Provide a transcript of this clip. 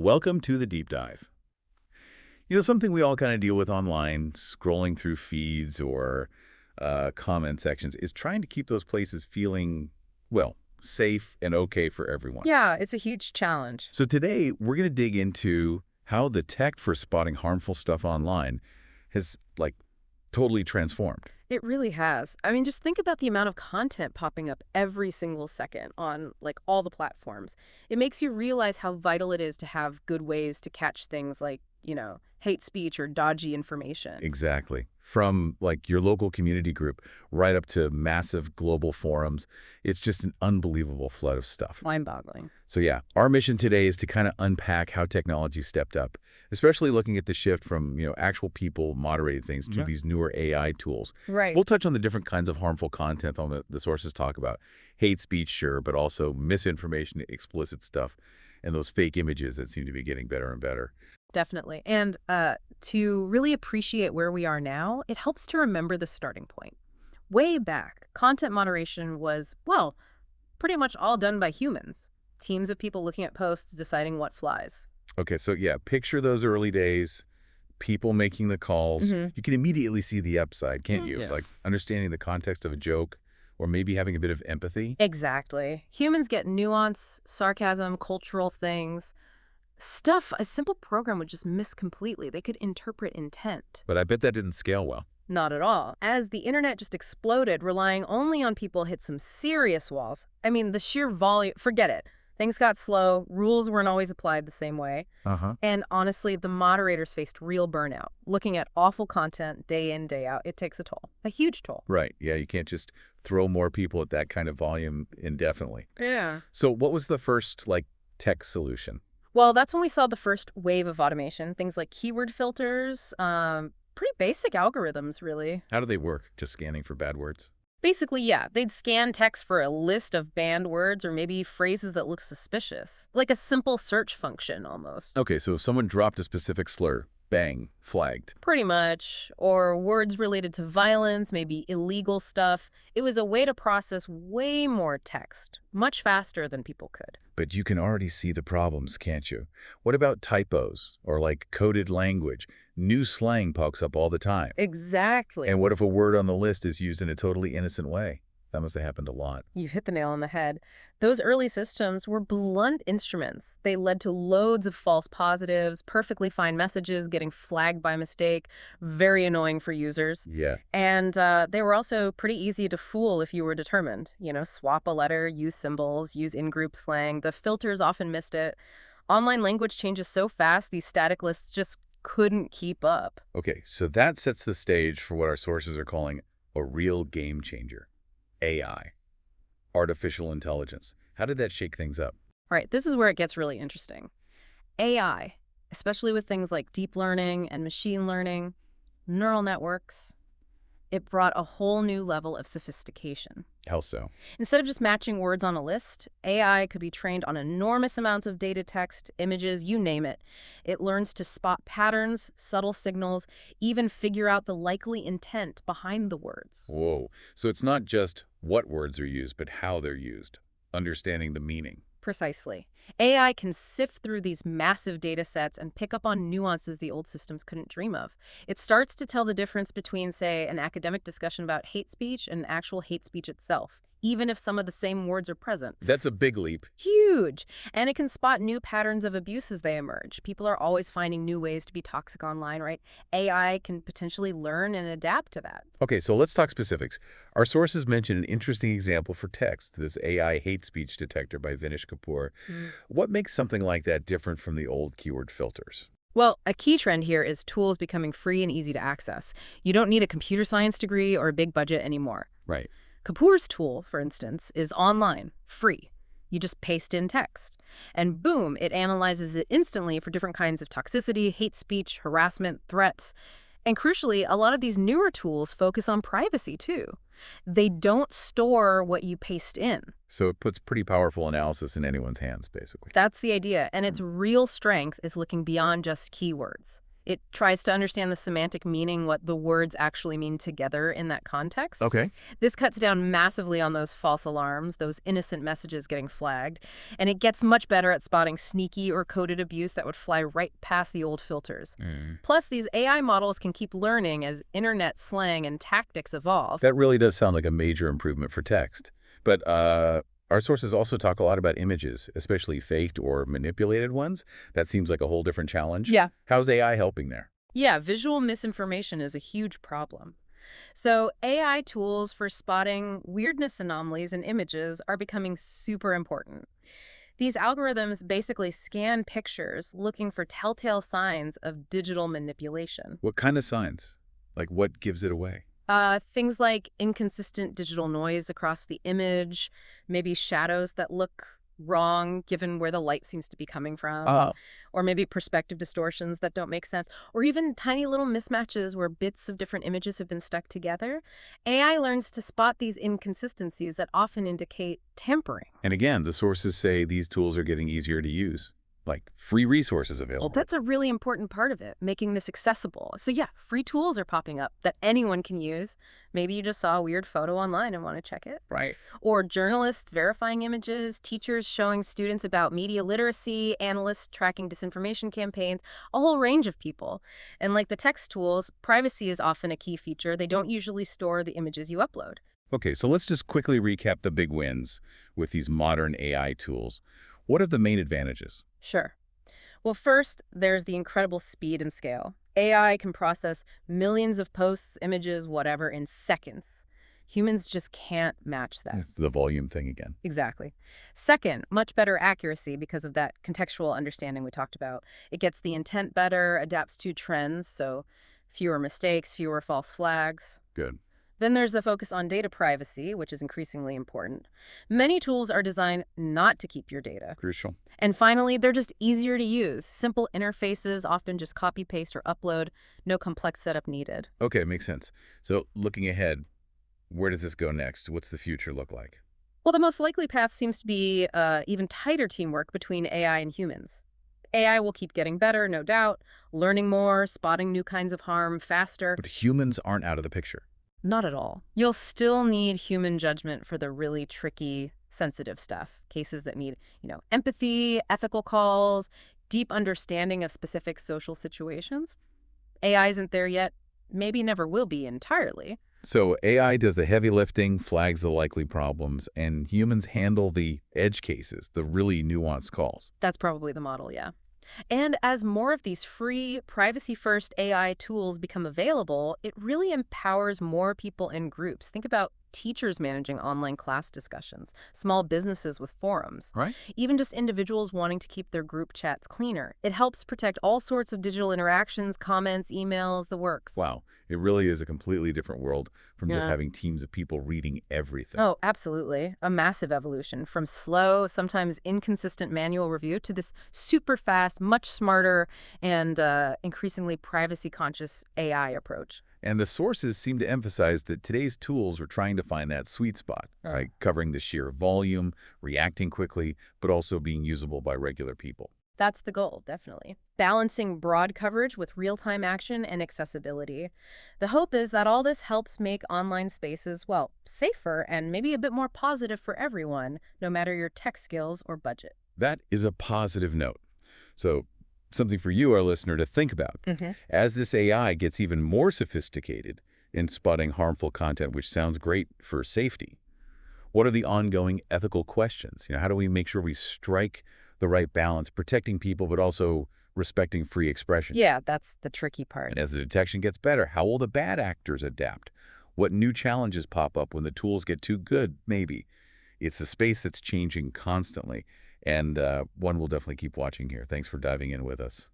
Welcome to the deep dive. Something we all kind of deal with online, scrolling through feeds or comment sections, is trying to keep those places feeling, well, safe and okay for everyone. Yeah, it's a huge challenge. So today, we're going to dig into how the tech for spotting harmful stuff online has, totally transformed. It really has. I mean, just think about the amount of content popping up every single second on, all the platforms. It makes you realize how vital it is to have good ways to catch things like, hate speech or dodgy information. Exactly. From, your local community group right up to massive global forums, it's just an unbelievable flood of stuff. Mind-boggling. So yeah, our mission today is to kind of unpack how technology stepped up, especially looking at the shift from, actual people moderating things to these newer AI tools. Right. We'll touch on the different kinds of harmful content on the sources talk about. Hate speech, sure, but also misinformation, explicit stuff, and those fake images that seem to be getting better and better. Definitely. And to really appreciate where we are now, it helps to remember the starting point. Way back, content moderation was, well, pretty much all done by humans. Teams of people looking at posts, deciding what flies. Okay, so yeah, picture those early days, people making the calls. You can immediately see the upside, can't you? Yeah. Like understanding the context of a joke or maybe having a bit of empathy. Exactly. Humans get nuance, sarcasm, cultural things. Stuff a simple program would just miss completely. They could interpret intent. But I bet that didn't scale well. Not at all. As the internet just exploded, relying only on people hit some serious walls. I mean, the sheer volume, forget it. Things got slow, rules weren't always applied the same way. And honestly, the moderators faced real burnout. Looking at awful content day in, day out, it takes a toll. A huge toll. Right. Yeah, you can't just throw more people at that kind of volume indefinitely. Yeah. So what was the first, tech solution? Well, that's when we saw the first wave of automation. Things like keyword filters, pretty basic algorithms, really. How do they work? Just scanning for bad words? Basically, yeah, they'd scan text for a list of banned words or maybe phrases that look suspicious. Like a simple search function, almost. Okay, so if someone dropped a specific slur, bang, flagged. Pretty much. Or words related to violence, maybe illegal stuff. It was a way to process way more text, much faster than people could. But you can already see the problems, can't you? What about typos or coded language? New slang pops up all the time. Exactly. And what if a word on the list is used in a totally innocent way? That must have happened a lot. You've hit the nail on the head. Those early systems were blunt instruments. They led to loads of false positives, perfectly fine messages getting flagged by mistake, very annoying for users. Yeah. And they were also pretty easy to fool if you were determined. Swap a letter, use symbols, use in-group slang. The filters often missed it. Online language changes so fast, these static lists just couldn't keep up. Okay, so that sets the stage for what our sources are calling a real game changer. AI, artificial intelligence. How did that shake things up? All right, this is where it gets really interesting. AI, especially with things like deep learning and machine learning, neural networks, it brought a whole new level of sophistication. How so? Instead of just matching words on a list, AI could be trained on enormous amounts of data, text, images, you name it. It learns to spot patterns, subtle signals, even figure out the likely intent behind the words. Whoa. So it's not just what words are used, but how they're used, understanding the meaning. Precisely. AI can sift through these massive data sets and pick up on nuances the old systems couldn't dream of. It starts to tell the difference between, say, an academic discussion about hate speech and actual hate speech itself, even if some of the same words are present. That's a big leap. Huge! And it can spot new patterns of abuse as they emerge. People are always finding new ways to be toxic online, right? AI can potentially learn and adapt to that. Okay, so let's talk specifics. Our sources mention an interesting example for text, this AI hate speech detector by Vinesh Kapoor. What makes something like that different from the old keyword filters? Well, a key trend here is tools becoming free and easy to access. You don't need a computer science degree or a big budget anymore. Right. Kapoor's tool, for instance, is online, free. You just paste in text. And boom, it analyzes it instantly for different kinds of toxicity, hate speech, harassment, threats. And crucially, a lot of these newer tools focus on privacy, too. They don't store what you paste in. So it puts pretty powerful analysis in anyone's hands, basically. That's the idea. And its real strength is looking beyond just keywords. It tries to understand the semantic meaning, what the words actually mean together in that context. Okay. This cuts down massively on those false alarms, those innocent messages getting flagged, and it gets much better at spotting sneaky or coded abuse that would fly right past the old filters. Mm. Plus, these AI models can keep learning as internet slang and tactics evolve. That really does sound like a major improvement for text. But our sources also talk a lot about images, especially faked or manipulated ones. That seems like a whole different challenge. Yeah. How's AI helping there? Yeah, visual misinformation is a huge problem. So, AI tools for spotting weirdness anomalies in images are becoming super important. These algorithms basically scan pictures looking for telltale signs of digital manipulation. What kind of signs? Like what gives it away? Things like inconsistent digital noise across the image, maybe shadows that look wrong given where the light seems to be coming from, Oh, or maybe perspective distortions that don't make sense, or even tiny little mismatches where bits of different images have been stuck together. AI learns to spot these inconsistencies that often indicate tampering. and again, the sources say these tools are getting easier to use, like free resources Well, available. that's a really important part of it, making this accessible. So yeah, free tools are popping up that anyone can use. Maybe you just saw a weird photo online and want to check it. Right. Or journalists verifying images, teachers showing students about media literacy, analysts tracking disinformation campaigns, a whole range of people. And like the text tools, privacy is often a key feature. They don't usually store the images you upload. Okay, so let's just quickly recap the big wins with these modern AI tools. What are the main advantages? Sure. Well, first, there's the incredible speed and scale. AI can process millions of posts, images, whatever, in seconds. Humans just can't match that. The volume thing again. Exactly. Second, much better accuracy because of that contextual understanding we talked about. It gets the intent better, adapts to trends, so fewer mistakes, fewer false flags. Good. Then there's the focus on data privacy, which is increasingly important. Many tools are designed not to keep your data. Crucial. And finally, they're just easier to use. Simple interfaces, often just copy, paste, or upload. No complex setup needed. Okay, makes sense. So looking ahead, where does this go next? What's the future look like? Well, the most likely path seems to be even tighter teamwork between AI and humans. AI will keep getting better, no doubt, learning more, spotting new kinds of harm faster. But humans aren't out of the picture. Not at all. You'll still need human judgment for the really tricky, sensitive stuff. Cases that need, empathy, ethical calls, deep understanding of specific social situations. AI isn't there yet, maybe never will be entirely. So AI does the heavy lifting, flags the likely problems, and humans handle the edge cases, the really nuanced calls. That's probably the model, yeah. And as more of these free, privacy-first AI tools become available, it really empowers more people and groups. Think about teachers managing online class discussions, small businesses with forums, Right. even just individuals wanting to keep their group chats cleaner. It helps protect all sorts of digital interactions, comments, emails, the works. Wow. It really is a completely different world from just Yeah. having teams of people reading everything. Oh, absolutely. A massive evolution from slow, sometimes inconsistent manual review to this super fast, much smarter, and increasingly privacy-conscious AI approach. And the sources seem to emphasize that today's tools are trying to find that sweet spot, Oh. like covering the sheer volume, reacting quickly, but also being usable by regular people. That's the goal, definitely. Balancing broad coverage with real-time action and accessibility. The hope is that all this helps make online spaces, well, safer and maybe a bit more positive for everyone, no matter your tech skills or budget. That is a positive note. So something for you, our listener, to think about. As this AI gets even more sophisticated in spotting harmful content, which sounds great for safety, what are the ongoing ethical questions? How do we make sure we strike the right balance, protecting people, but also respecting free expression? Yeah, that's the tricky part. And as the detection gets better, how will the bad actors adapt? What new challenges pop up when the tools get too good, maybe? It's a space that's changing constantly, and one we'll definitely keep watching here. Thanks for diving in with us.